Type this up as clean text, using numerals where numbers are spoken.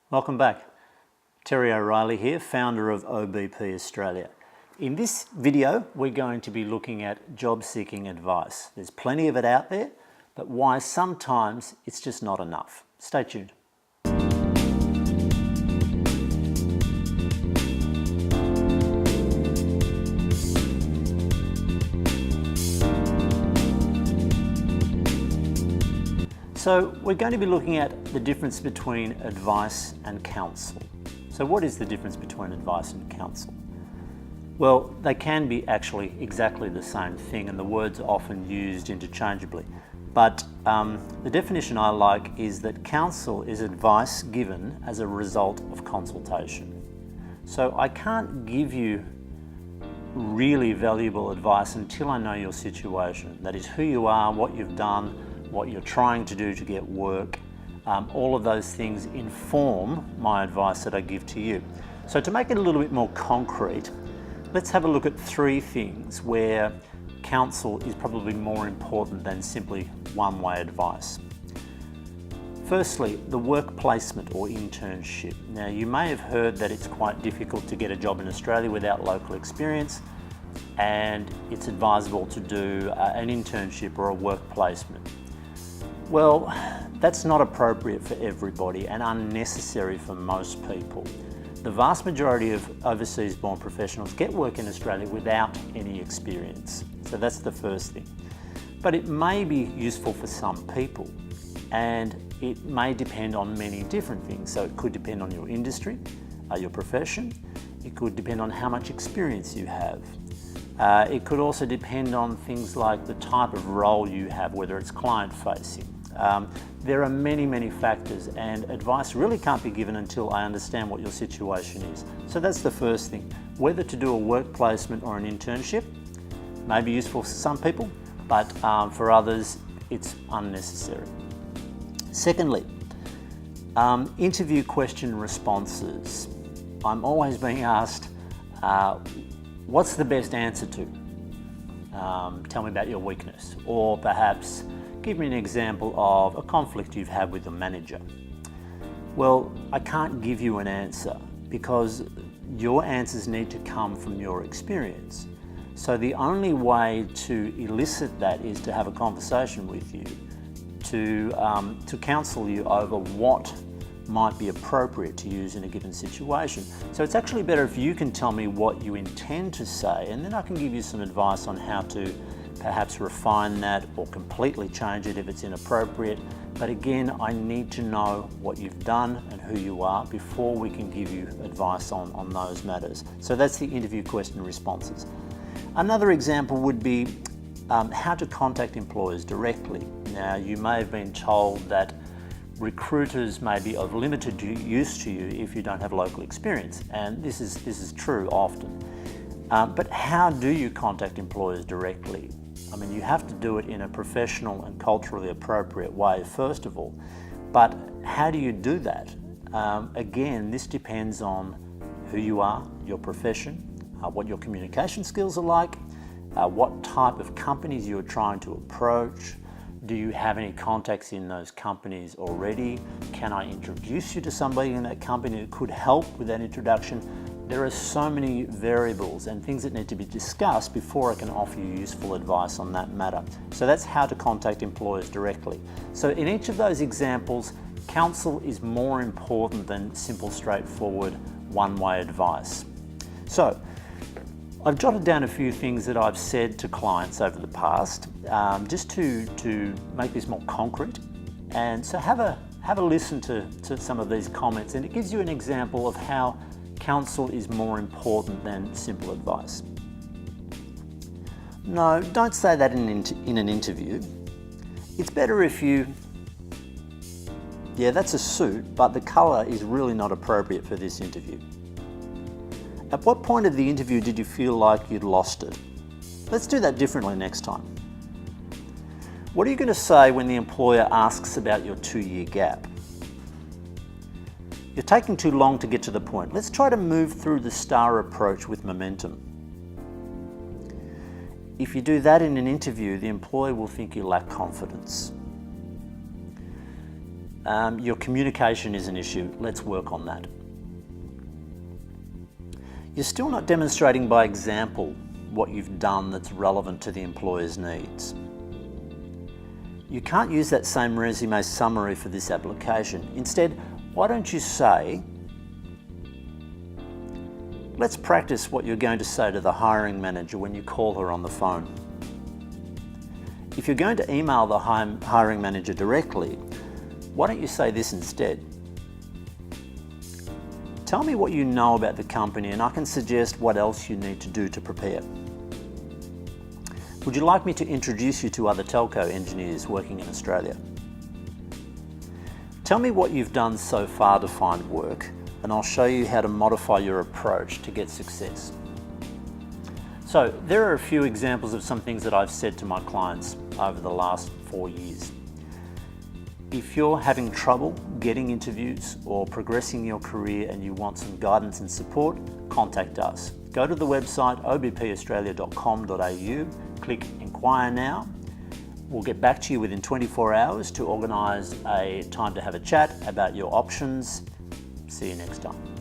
Welcome back. Terry O'Reilly here, founder of OBP Australia. In this video, we're going to be looking at job seeking advice. There's plenty of it out there, but why sometimes it's just not enough. Stay tuned. So we're going to be looking at the difference between advice and counsel. So what is the difference between advice and counsel? Well, they can be actually exactly the same thing, and the words are often used interchangeably. But the definition I like is that counsel is advice given as a result of consultation. So I can't give you really valuable advice until I know your situation. That is who you are, what you've done, what you're trying to do to get work. All of those things inform my advice that I give to you. So to make it a little bit more concrete, let's have a look at three things where counsel is probably more important than simply one-way advice. Firstly, the work placement or internship. Now, you may have heard that it's quite difficult to get a job in Australia without local experience, and it's advisable to do an internship or a work placement. Well, that's not appropriate for everybody and unnecessary for most people. The vast majority of overseas-born professionals get work in Australia without any experience. So that's the first thing. But it may be useful for some people, and it may depend on many different things. So it could depend on your industry, your profession. It could depend on how much experience you have. It could also depend on things like the type of role you have, whether it's client-facing. There are many factors, and advice really can't be given until I understand what your situation is. So that's the first thing. Whether to do a work placement or an internship may be useful for some people, but for others it's unnecessary. Secondly, interview question responses. I'm always being asked, what's the best answer to? Tell me about your weakness, or perhaps give me an example of a conflict you've had with your manager. Well, I can't give you an answer because your answers need to come from your experience. So the only way to elicit that is to have a conversation with you, to counsel you over what might be appropriate to use in a given situation. So it's actually better if you can tell me what you intend to say, and then I can give you some advice on how to perhaps refine that or completely change it if it's inappropriate. But again, I need to know what you've done and who you are before we can give you advice on those matters. So that's the interview question responses. Another example would be how to contact employers directly. Now, you may have been told that recruiters may be of limited use to you if you don't have local experience, and this is true often. But how do you contact employers directly? I mean, you have to do it in a professional and culturally appropriate way, first of all. But how do you do that? Again, this depends on who you are, your profession, what your communication skills are like, what type of companies you're trying to approach. Do you have any contacts in those companies already? Can I introduce you to somebody in that company that could help with that introduction? There are so many variables and things that need to be discussed before I can offer you useful advice on that matter. So that's how to contact employers directly. So in each of those examples, counsel is more important than simple, straightforward, one-way advice. So I've jotted down a few things that I've said to clients over the past, just to make this more concrete. And so have a listen to some of these comments, and it gives you an example of how counsel is more important than simple advice. No, don't say that in an interview. It's better if yeah, that's a suit, but the colour is really not appropriate for this interview. At what point of the interview did you feel like you'd lost it? Let's do that differently next time. What are you going to say when the employer asks about your 2-year gap? You're taking too long to get to the point. Let's try to move through the STAR approach with momentum. If you do that in an interview, the employer will think you lack confidence. Your communication is an issue. Let's work on that. You're still not demonstrating by example what you've done that's relevant to the employer's needs. You can't use that same resume summary for this application. Instead, why don't you say, let's practice what you're going to say to the hiring manager when you call her on the phone. If you're going to email the hiring manager directly, why don't you say this instead? Tell me what you know about the company and I can suggest what else you need to do to prepare. Would you like me to introduce you to other telco engineers working in Australia? Tell me what you've done so far to find work and I'll show you how to modify your approach to get success. So there are a few examples of some things that I've said to my clients over the last 4 years. If you're having trouble getting interviews or progressing your career and you want some guidance and support, contact us. Go to the website obpaustralia.com.au, click Inquire Now. We'll get back to you within 24 hours to organise a time to have a chat about your options. See you next time.